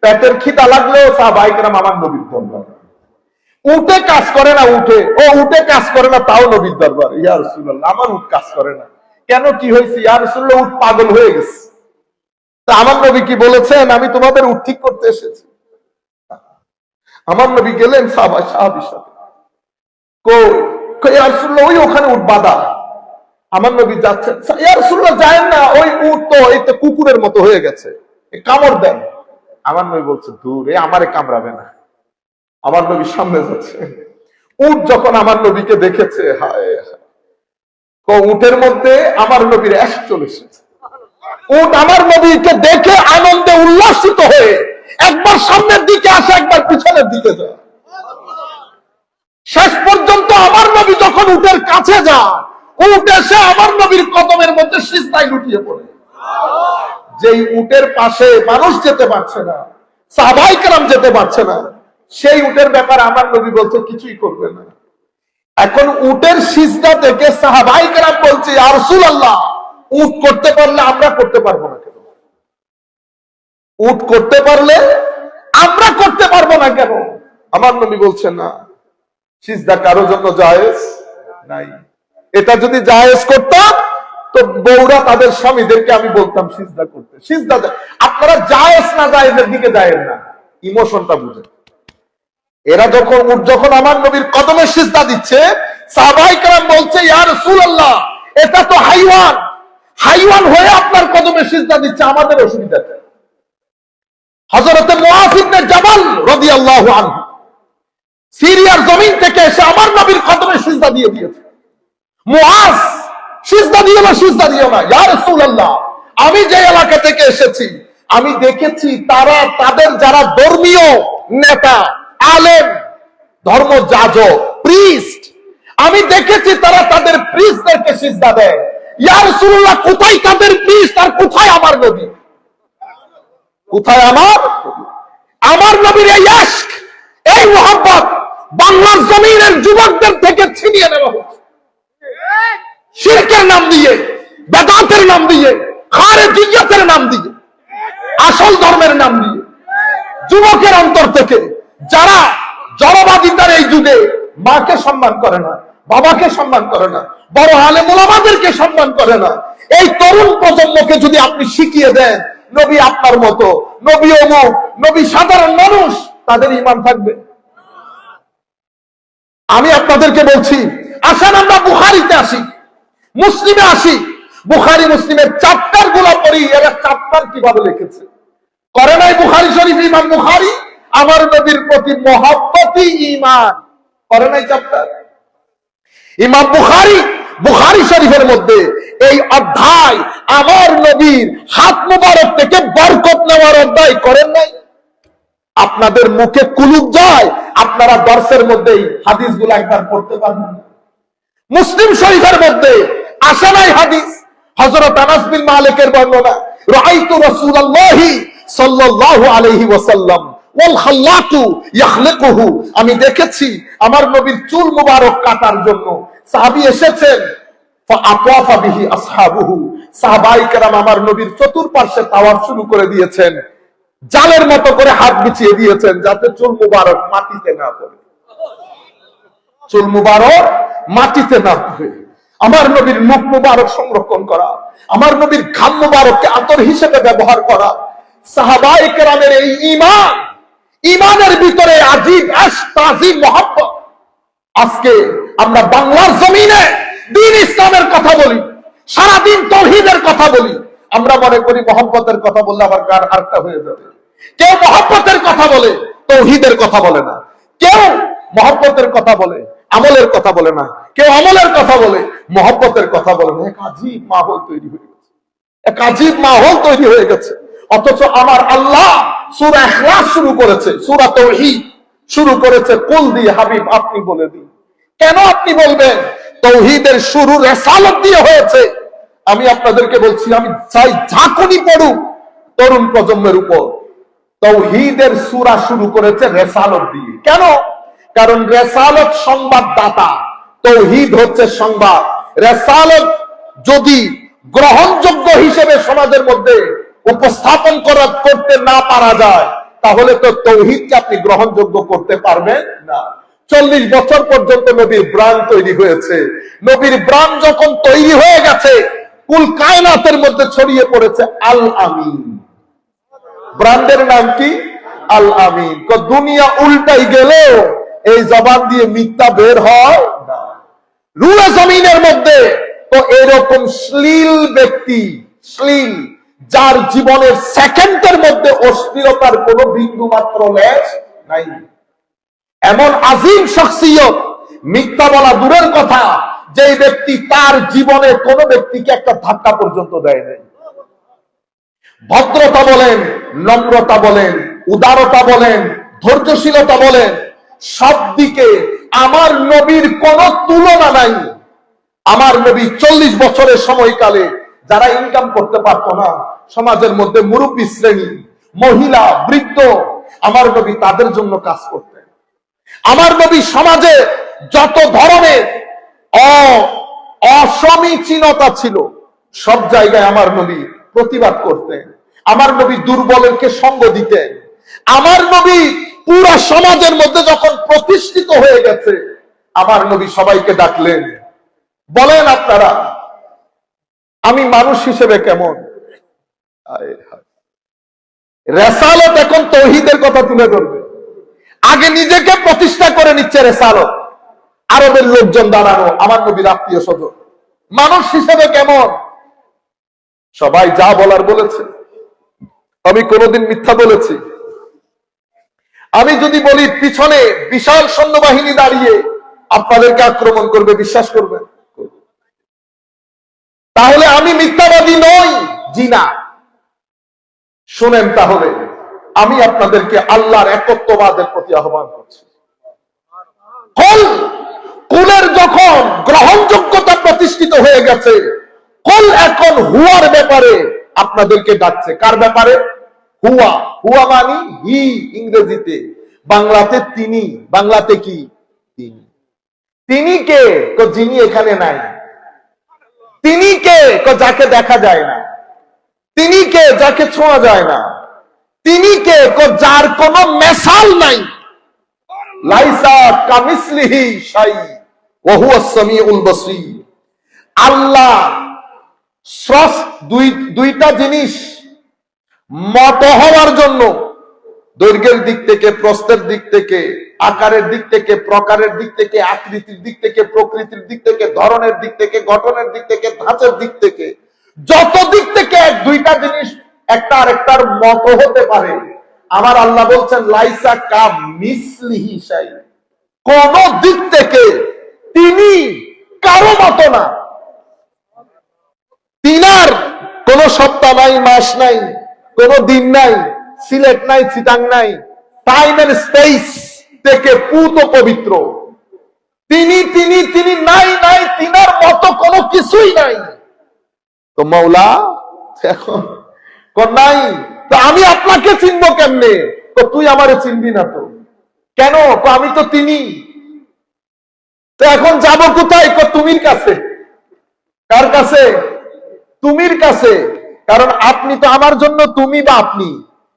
পেটের খিদা লাগলেও সাহাবায়ে কেরাম আমার নবীর দরবার। উঠে কাজ করে না, উঠে কাজ করে না, তাও নবীর দরবার। ইয়া রাসূলুল্লাহ, আমার উঠ কাজ করে না কেন? কি হয়েছে? ইয়া রাসূলুল্লাহ, উঠ পাগল হয়ে গেছে। তা আমার নবী কি বলেছেন আমি তোমাদের উঠ ঠিক করতে এসেছি? আমার নবী গেলেন সাহাবীর সাথে, কই ইয়া রাসূলুল্লাহ, ওই ওখানে উঠ বাঁধা। আমার নবী যাচ্ছেন, ইয়া রাসূলুল্লাহ যায়েন না, ওই উট তো এই তো কুকুরের মতো হয়ে গেছে, কামড় দেন। আমার নবী বলছে দূর, আমারে কামড়াবে না। আমার নবী সামনে যাচ্ছে, উট যখন আমার নবীকে দেখেছে, হায় হায়, উটের মধ্যে আমার নবীর ইশক চলে এসেছে। উট আমার নবীকে দেখে আনন্দে উল্লাসিত হয়ে একবার সামনের দিকে আসে, একবার পিছনের দিকে যায়। শেষ পর্যন্ত আমার নবী যখন উটের কাছে যায়, উট এসে আমার নবীর কদমের মধ্যে সিজদায় লুটিয়ে পড়ে। যেই উটের পাশে মানুষ যেতে পারছে না, সাহাবায়ে কেরাম যেতে পারছে না, সেই উটের ব্যাপারে আমার নবী বলছে কিছুই করবে না। এখন উটের সিজদা থেকে সাহাবায়ে কেরাম বলছে ইয়া রাসূলুল্লাহ, উট করতে পারলে আমরা করতে পারবো না কেন? উট করতে পারলে আমরা করতে পারবো না কেন? আমার নবী বলছেন না, সিজদা কারো জন্য জায়েজ নাই। এটা যদি জায়েজ করতাম তো বউরা তাদের স্বামীদেরকে আমি বলতাম সিজদা করতে। সিজদা আপনারা জায়েজ না জায়েজের দিকে যায়েন না, ইমোশনটা বুঝেন। এরা যখন আমার নবীর কদমে সিজদা দিচ্ছে, সাহাবায়ে কেরাম বলছে, ইয়া রাসূলুল্লাহ, এটা তো হাইওয়ান, হাইওয়ান হয়ে আপনার কদমে সিজদা দিচ্ছে, আমাদের অসুবিধা কি? হযরতে মুআয ইবনে জাবাল রাদিয়াল্লাহু আনহু সিরিয়ার জমিন থেকে এসে আমার নবীর কদমে সিজদা দিয়ে দিয়েছে। মুআয, সিজদা দিও না, সিজদা দিও না। ইয়া রাসূলুল্লাহ, আমি যে এলাকা থেকে এসেছি, আমি দেখেছি তারা তাদের যারা ধর্মীয় নেতা, আলেম, ধর্মযাজক, প্রিস্ট, আমি দেখেছি তারা তাদের প্রিস্টদেরকে সিজদা দেয়। ইয়া রাসূলুল্লাহ, কোথায় তাদের প্রিস্ট আর কোথায় আমার নবী? কোথায় আমার নবীর এই ইশক, এই মোহাব্বত বাংলার জমিনের যুবকদের থেকে ছিনিয়ে নেওয়া হচ্ছে শিরকের নাম দিয়ে, বেদাতের নাম দিয়ে, খারেজিয়তের নাম দিয়ে, আসল ধর্মের নাম দিয়ে। যুবকের অন্তর থেকে যারা জড়বাদিতার এই যুগে মাকে সম্মান করে না, বাবাকে সম্মান করে না, বড় আলেম ওলামাদেরকে সম্মান করে না, এই তরুণ প্রজন্মকে যদি আপনি শিখিয়ে দেন নবী আপনার মতো, নবী অমুক, নবী সাধারণ মানুষ, তাদের ঈমান থাকবে? আমি আপনাদেরকে বলছি, আসেন আমরা বুখারীতে আসি, মুসলিমে আসি। বুখারী মুসলিমের চ্যাপ্টার গুলা পড়ি, এরা চ্যাপ্টার কিভাবে লিখেছে। করে নাই বুখারী শরীফ ইমাম বুখারী আমার নবীর প্রতি মহব্বতই ঈমান, করে নাই চ্যাপ্টার? ইমাম বুখারী শরীফের মধ্যে এই অধ্যায়, আমার নবীর হাত মুবারক থেকে বরকত নেওয়ার অধ্যায় করেন নাই? আপনাদের মুখে কুলুপ যায়, আপনারা দর্শের মধ্যেই হাদিসগুলো একবার পড়তে পারবেন। মুসলিম শরীফের মধ্যে আসে নাই হাদিস? হযরত আনাস বিন মালিকের বর্ণনা, রাআইতু রাসূলুল্লাহি সাল্লাল্লাহু আলাইহি ওয়াসাল্লাম ওয়াল খাল্লাতু ইয়াখলিকুহু, আমি দেখেছি আমার নবীর চুল মুবারক কাটার জন্য সাহাবী এসেছেন, ফাআতাফা বিহি আসহাবুহু, সাহাবায়ে কেরাম আমার নবীর চতুর্পার্শ্বে তাওয়াফ শুরু করে দিয়েছেন, জালের মতো করে হাত বিছিয়ে দিয়েছেন যাতে চুল মুবারক মাটিতে না পড়ে, চুল মুবারক মাটিতে না পড়ে। আমার নবীর মুখ মুবারক সংরক্ষণ করা, আমার নবীর ঘাম মুবারককে আতর হিসেবে ব্যবহার করা, সাহাবায়ে কেরামের এই ঈমান, ঈমানের ভিতরে আজীব ইশক, তাজিম, মুহাব্বত। আজকে আমরা বাংলার জমিনে দ্বীন ইসলামের কথা বলি, সারাদিন তাওহীদের কথা বলি, আমরা মনে করি মুহাব্বতের কথা বললে আবার গান আরেকটা হয়ে যাবে। কেউ মুহাব্বতের কথা বলে, তাওহীদের কথা বলে না। কেউ মুহাব্বতের কথা বলে, আমলের কথা বলে না। কেউ আমলের কথা বলে, মুহাব্বতের কথা বলে না। এক আজীব মাহৌল তৈরি হয়ে গেছে, এক আজীব মাহৌল তৈরি হয়ে গেছে। অথচ আমার আল্লাহ সূরা ইখলাস শুরু করেছে, সূরা তাওহীদ শুরু করেছে কুল দিয়ে, হাবিব আপনি বলে দিন। কেন আপনি বলবেন? তাওহীদের শুরু রিসালাত দিয়ে হয়েছে। আমি আপনাদেরকে বলছি, আমি চাই ঝাঁকুনি পড়ুক তরুণ প্রজন্মের উপর। তাওহীদের সূরা শুরু করেছে রিসালাত দিয়ে। কেন? কারণ রিসালাত সংবাদদাতা, তাওহীদ হচ্ছে সংবাদ। রিসালাত যদি গ্রহণযোগ্য হিসেবে সমাজের মধ্যে উপস্থাপন করতে না পারা যায়, তাহলে তো তাওহীদকে আপনি গ্রহণযোগ্য করতে পারবেন না। 40 বছর পর্যন্ত নবীর ব্রান্ড তৈরি হয়েছে। নবীর ব্রান্ড যখন তৈরি হয়ে গেছে, কুল কায়নাতের মধ্যে ছড়িয়ে পড়েছে আল আমিন। ব্রান্ডের নাম কি? আল আমিন। দুনিয়া উল্টাই গেলেও এই জবান দিয়ে মিথ্যা বের হয় না। রুয়ে জমিনের মধ্যে তো এরকম শ্লীল ব্যক্তি, শ্লীল, যার জীবনের সেকেন্ডের মধ্যে অশ্লীলতার কোনো বিন্দু মাত্র লেশ নাই, এমন আজিম শখসিয়ত, মিথ্যা বলা দূরের কথা, যে ব্যক্তি তার জীবনে কোনো ব্যক্তিকে একটা ধাক্কা পর্যন্ত দেয় নাই। ভদ্রতা বলেন, নম্রতা বলেন, উদারতা বলেন, ধৈর্যশীলতা বলেন, সব দিকে আমার নবীর কোনো তুলনা নাই। আমার নবী 40 বছরের সময়কালে যারা ইনকাম করতে পারতো না, সমাজের মধ্যে মুরব্বী শ্রেণী, মহিলা, বৃদ্ধ, আমার নবী তাদের জন্য কাজ করতেন। আমার নবী সমাজে যত ধরনের অসমীচীনতা ছিল, সব জায়গায় আমার নবী প্রতিবাদ করতেন। আমার নবী দুর্বলেরকে সঙ্গ দিতেন। আমার নবী পুরা সমাজের মধ্যে যখন প্রতিষ্ঠিত হয়ে গেছে, আমার নবী সবাইকে ডাকলেন, বলেন আপনারা আমি মানুষ হিসেবে কেমন? রেসালত এখন তৌহিদের কথা তুলে ধরবে। আগে নিজেকে প্রতিষ্ঠা করে নিচ্ছে রেসালত। আরবের লোকজন দাঁড়ানো, আমার নবীর আত্মীয় স্বজন, মানুষ হিসেবে কেমন? সবাই যা বলার বলেছে। আমি কোনোদিন মিথ্যা বলেছি? আমি যদি বলি পিছনে বিশাল সৈন্যবাহিনী দাঁড়িয়ে আপনাদেরকে আক্রমণ করবে, বিশ্বাস করবেন? তাহলে আমি মিথ্যাবাদী নই? জি না। শুনেন, তাহলে আমি আপনাদেরকে আল্লাহর একত্ববাদের প্রতি আহ্বান করছি। কুলের যখন গ্রহণযোগ্যতা প্রতিষ্ঠিত হয়ে গেছে, কুল এখন হুয়ার ব্যাপারে আপনাদেরকে ডাকছে। কার ব্যাপারে? হুয়া। হুয়া মানি হি ইংরেজিতে, বাংলাতে তিনি। বাংলাতে কি? তিনি। তিনি কে? তো যিনি এখানে নাই। তিনি কে? যাকে দেখা যায় না। তিনি কে? যাকে ছোঁয়া যায় না। তিনি কে? যার কোনো মেসাল নাই। লাইসা কামিসলিহি শাই ওয়া হুয়াস সামিউল বাসীর। আল্লাহ দুইটা জিনিস মত হওয়ার জন্য, দৈর্ঘ্যের দিক থেকে, প্রস্থের দিক থেকে, আকারের দিক থেকে, প্রকারের দিক থেকে, আকৃতির দিক থেকে, প্রকৃতির দিক থেকে, ধরনের দিক থেকে, গঠনের দিক থেকে, ধাঁচের দিক থেকে, যত দিক থেকে দুইটা জিনিস একটা আরেকটার মত হতে পারে, আমার আল্লাহ বলছেন লাইসা কা মিসলিহি শাই। কোন দিক থেকে তিনি কারো মত না। তিনার কোন সপ্তাহ নাই, মাস নাই, কোন দিন নাই, সিলেট নাই, চিটাং নাই, টাইম এন্ড স্পেস থেকে পুত পবিত্র। তিনি তিনি তিনি নাই নাই, তিনার মতো কোনো কিছুই নাই। তো মৌলা এখন নাই, তো আমি আপনাকে চিনবো কেমনে? তো তুই আমারে চিনবি না তো কেন? আমি তো তিনি। তো এখন যাব কোথায়? তুমির কাছে। কার কাছে? তুমির কাছে। কারণ আপনি তো আমার জন্য তুমি বা আপনি।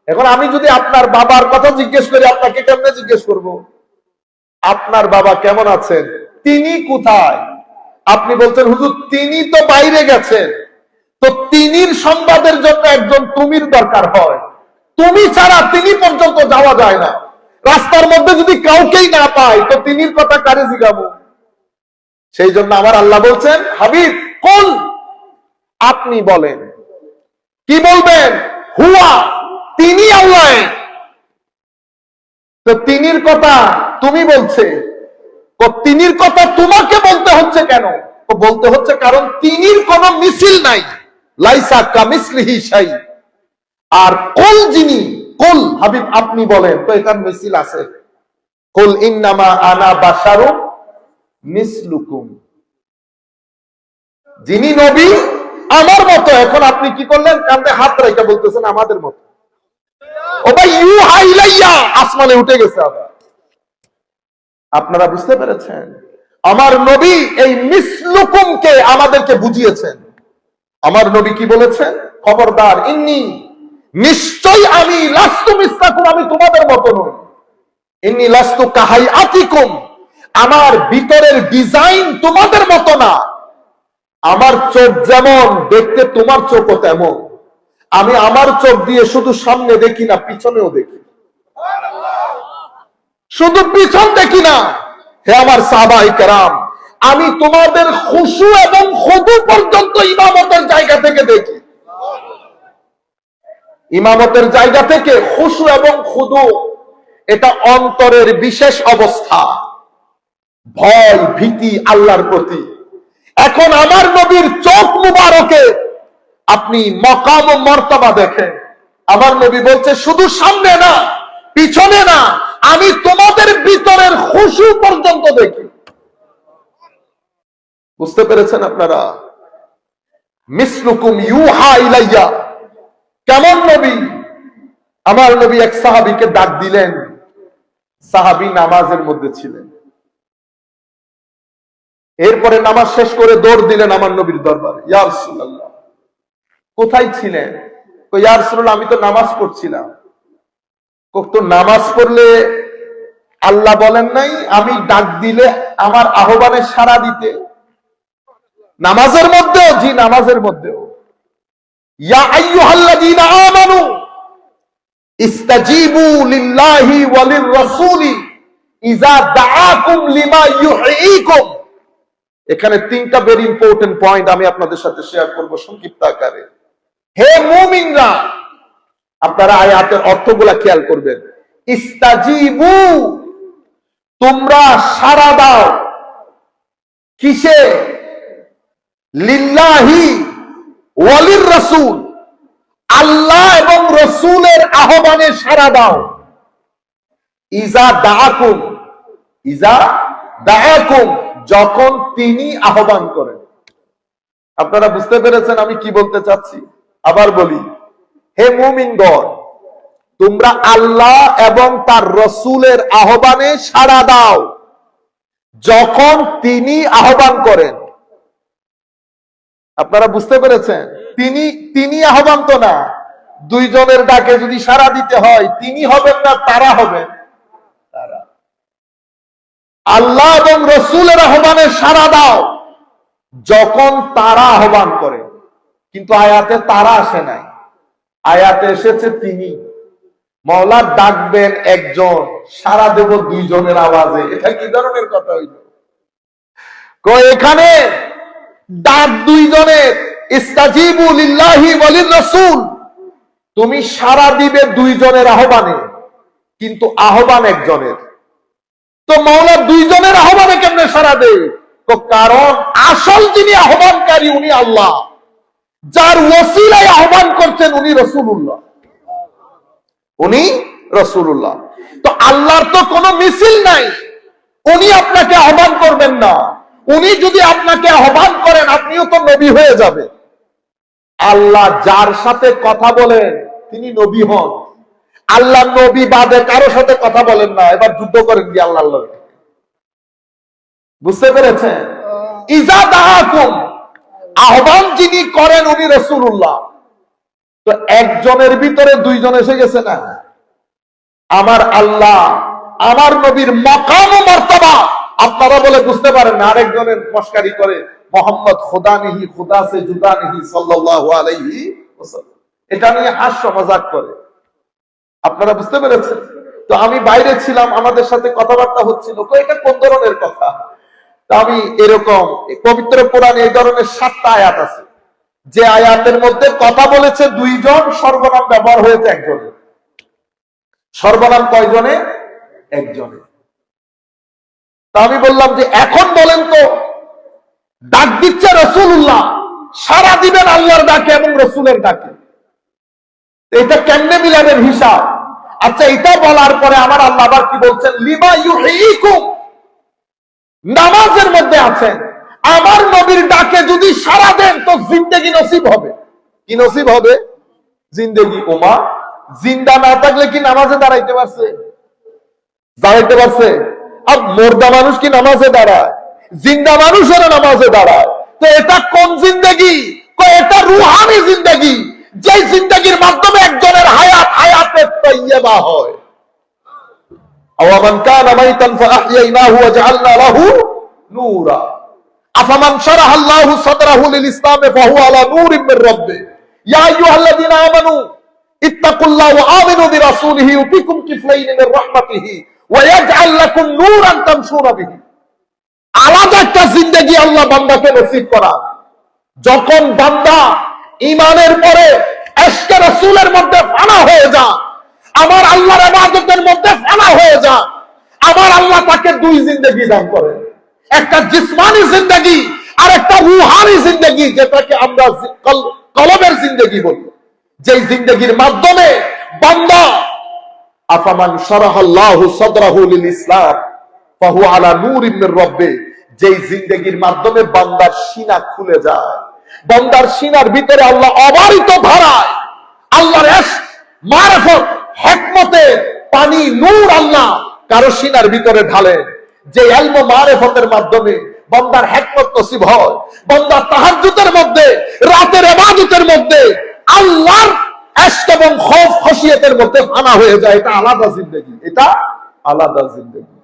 এখন আমি যদি আপনার বাবার কথা জিজ্ঞেস করি, আপনাকে কেমনে জিজ্ঞেস করব? আপনার বাবা কেমন আছেন? তিনি কোথায়? আপনি বলছেন হুজুর তিনি তো বাইরে গেছেন। তো তিনির সংবাদের জন্য একজন তুমির দরকার হয়। তুমি ছাড়া তিনি পর্যন্ত যাওয়া যায় না। রাস্তার মধ্যে যদি কাউকেই না পায়, তো তিনির কথা কারে জিগাবো? সেই জন্য আমার আল্লাহ বলছেন হাবিব কুল, আপনি বলেন। কি বলবেন? হুয়া, তিনি আল্লাহ। তো তিনির কথা তুমি বলছে, তিনির কথা তোমাকে বলতে হচ্ছে কেন? বলতে হচ্ছে কারণ তিনির কোন মিছিল নাই। লাইসা কামিসলিহি শাই। আর কুল যিনি, কুল হাবিব আপনি বলেন, তো এটার মিছিল আছে। কুল ইন্নামা আনা বাশারুম মিসলুকুম। যিনি নবী আমার মতো। এখন আপনি কি করলেন? কান্দে হাত রেখে বলতেছেন আমাদের মতো। ও ভাই ইউহা ইলাইয়া, আসমানে উঠে গেছে আবার। আপনারা বুঝতে পেরেছেন? আমার নবী এই মিসলুকুমকে আমাদেরকে বুঝিয়েছেন। আমার নবী কি বলেছেন? খবরদার, ইন্নী, নিশ্চয় আমি, লাস্তু মিসলাকুম, আমি তোমাদের মতো নই। ইন্নী লাস্তু কাহাইআতিকুম, আমার ভিতরের ডিজাইন তোমাদের মতো না। আমার চোখ যেমন দেখতে, তোমার চোখও তেমন। আমি আমার চোখ দিয়ে শুধু সামনে দেখি না, পিছনেও দেখি। শুধু পিছন দেখি না। হে আমার সাহাবায়ে কেরাম, আমি তোমাদের খুশু এবং খুদু পর্যন্ত ইমামতের জায়গা থেকে দেখি। ইমামতের জায়গা থেকে খুশু এবং খুদু, এটা অন্তরের বিশেষ অবস্থা, ভয় ভীতি আল্লাহর প্রতি। এখন আমার নবীর চোখ মুবারকে আপনি মকাম ও মর্তবা দেখেন। আমার নবী বলছে শুধু সামনে না, পিছনে না, আমি তোমাদের ভিতরের খুশু পর্যন্ত দেখি। বুঝতে পেরেছেন আপনারা? মিসলুকুম ইউহা ইলাইয়া। কেমন নবী? আমার নবী এক সাহাবীকে ডাক দিলেন। সাহাবী নামাজের মধ্যে ছিলেন। এরপরে নামাজ শেষ করে দৌড় দিলেন আমার নবীর দরবারে। ইয়া রাসূলুল্লাহ, কোথায় ছিলেন? ইয়া রাসূলুল্লাহ আমি তো নামাজ পড়ছিলাম। তো নামাজ পড়লে আল্লাহ বলেন নাই আমি ডাক দিলে আমার আহ্বানে সাড়া দিতে? নামাজের মধ্যেও? জি নামাজের মধ্যেও। ইয়া আইয়ুহাল্লাযীনা আমানু ইস্তাজিবু লিল্লাহি ওয়া লির-রাসূলি ইযা দাআকুম লিমা ইউহয়িকুম। এখানে তিনটা ভেরি ইম্পর্টেন্ট পয়েন্ট আমি আপনাদের সাথে শেয়ার করব সংক্ষিপ্ত আকারে। হে মুমিনরা, আপনারা আয়াতের অর্থগুলা খেয়াল করবেন। ইস্তাজিবু, তোমরা সাড়া দাও। কিসে? লিল্লাহি ওয়ালির রাসূল, আল্লাহ এবং রাসূলের আহ্বানে সাড়া দাও। ইজা দাআকুম, ইজা দাআকুম, যখন তিনি আহ্বান করেন। আপনারা বুঝতে পেরেছেন আমি কি বলতে চাচ্ছি? আবার বলি, হে মুমিনগণ, তোমরা আল্লাহ এবং তার রাসূলের আহ্বানে সাড়া দাও যখন তিনি আহ্বান করেন। আপনারা বুঝতে পেরেছেন? তিনি আহ্বান তো না। দুইজনের ডাকে যদি সাড়া দিতে হয়, তিনি হবেন না তারা হবেন? তারা। আল্লাহ এবং রাসূলের আহ্বানে সাড়া দাও যখন তারা আহ্বান করে। কিন্তু আয়াতে তারা আসে নাই, আয়াতে এসেছে তিনি। মওলা ডাকবেন একজন, সাড়া দেব দুইজনের আওয়াজে। এটা কি ধরনের কথা হইল? এখানে ডাক দুইজনের, ইস্তাজিবু লিল্লাহি ওয়া লির-রাসূল, তুমি সাড়া দিবে দুইজনের আহ্বানে, কিন্তু আহ্বান একজনের। তো মওলা দুইজনের আহ্বানে কেমনে সাড়া দেয়? তো কারণ আসল যিনি আহ্বানকারী উনি আল্লাহ, যার ওসিলায় আহ্বান করছেন উনি রাসূলুল্লাহ, উনি রাসূলুল্লাহ। তো আল্লাহর তো কোনো মিছিল নাই, উনি আপনাকে আহ্বান করবেন না। উনি যদি আপনাকে আহ্বান করেন, আপনিও তো নবী হয়ে যাবে। আল্লাহ যার সাথে কথা বলেন তিনি নবী হন। আল্লাহ নবী বাদে কারো সাথে কথা বলেন না। এবার যুদ্ধ করেন কি আল্লাহর লগে? বুঝতে পেরেছেন? ইজা দাআকুম, আহ্বান যিনি করেন উনি রাসূলুল্লাহ। তো একজনের ভিতরে দুইজন এসে গেছে না? আমার আল্লাহ, আমার নবীর মাকাম ও মর্তবা আপনারা বলে বুঝতে পারেন না, আরেকজনের মস্কারি করে মোহাম্মদ খুদা নেহি, খুদা সে জুদা নেহি সাল্লাল্লাহু আলাইহি ওয়াসাল্লাম। এটা নিয়ে হাস্য মজাক করে। আপনারা বুঝতে পেরেছেন? তো আমি বাইরে ছিলাম, আমাদের সাথে কথাবার্তা হচ্ছিল, তো এটা কোন ধরনের কথা? তো আমি এরকম, পবিত্র কোরআনে এই ধরনের 7টা আয়াত আছে যে আয়াতের মধ্যে কথা বলেছে দুইজন, সর্বনাম ব্যবহার হয়েছে একজনের। সর্বনাম কয়জনে? একজনের। তা আমি বললাম যে এখন বলেন তো, ডাক দিচ্ছে রাসূলুল্লাহ, সাড়া দিবেন আল্লাহর ডাকে এবং রাসূলের ডাকে, এটা কেমনে মিলাবেন হিসাব? আচ্ছা, এটা বলার পরে আমার আল্লাহ আবার কি বলছেন? লিমা ইউহয়িকুম, নামাজের মধ্যে আছেন, আমার নবীর ডাকে যদি সাড়া দেন তো জিন্দেগি নসিব হবে। কি নসিব হবে? জিন্দেগি। ওমা, জিন্দা না থাকলে কি নামাজে দাঁড়াইতে পারছে? দাঁড়াইতে পারছে? আর মুর্দা মানুষ কি নামাজে দাঁড়ায়? জিন্দা মানুষের নামাজে দাঁড়ায়। তো এটা কোন জিন্দেগি? এটা রুহানি জিন্দেগি, যে জিন্দেগির মাধ্যমে একজনের হায়াতে তাইয়্যিবা হয়। আওয়ামান কানা মাইতান ফাআহইয়ানাহু ওয়া জাআলনা লাহু নূরা আফামান শারাহা আল্লাহু সাদরাহু লিল ইসলাম ফাহুয়া আলা নূরিন মির রাব্বিহি ইয়া আইয়ুহাল্লাযীনা আমানু ইত্তাকুল্লাহ ওয়া আমিনু বিরাসূলিহি ইউতিকুম কিফলাইন মির রাহমাতিহি ওয়া ইয়াজআল লাকুম নূরান তামশুনা বিহি। আলাদা একটা জিন্দেগি আল্লাহ বান্দাকে নসিব করা। যখন বান্দা ঈমানের পরে ইশকে রাসূলের মধ্যে ফানা হয়ে যায়, আমার আল্লাহর ইবাদতের মধ্যে ফানা হয়ে যায়, আমার আল্লাহ তাকে দুই জিন্দেগি দান করেন, একটা জিসমানি জিন্দেগি আর একটা রূহানি জিন্দেগি, যেটাকে আমরা কলবের জিন্দেগি বলি। যেই জিন্দেগির মাধ্যমে বান্দা আফামান শারাহাল্লাহু সাদরাহু লিল ইসলাম ফাহুয়া আলা নূরিন মির রাব্বিহি, যেই জিন্দেগির মাধ্যমে বান্দার সিনা খুলে যায়, বান্দার সিনার ভিতরে আল্লাহ অবারিত ধারায় আল্লাহর ইশক, মারিফত, হিকমতের পানি, নূর আল্লাহ কারো সিনার ভিতরে ঢালেন। যে ইলম ও মারিফতের মাধ্যমে বান্দার হিকমত নসিব হয়, বান্দা তাহাজ্জুদের মধ্যে, রাতের ইবাদতের মধ্যে আল্লাহর আশক এবং খৌফ খশিয়তের মধ্যে ফানা হয়ে যায়। এটা আলাদা জিন্দেগি, এটা আলাদা জিন্দেগি।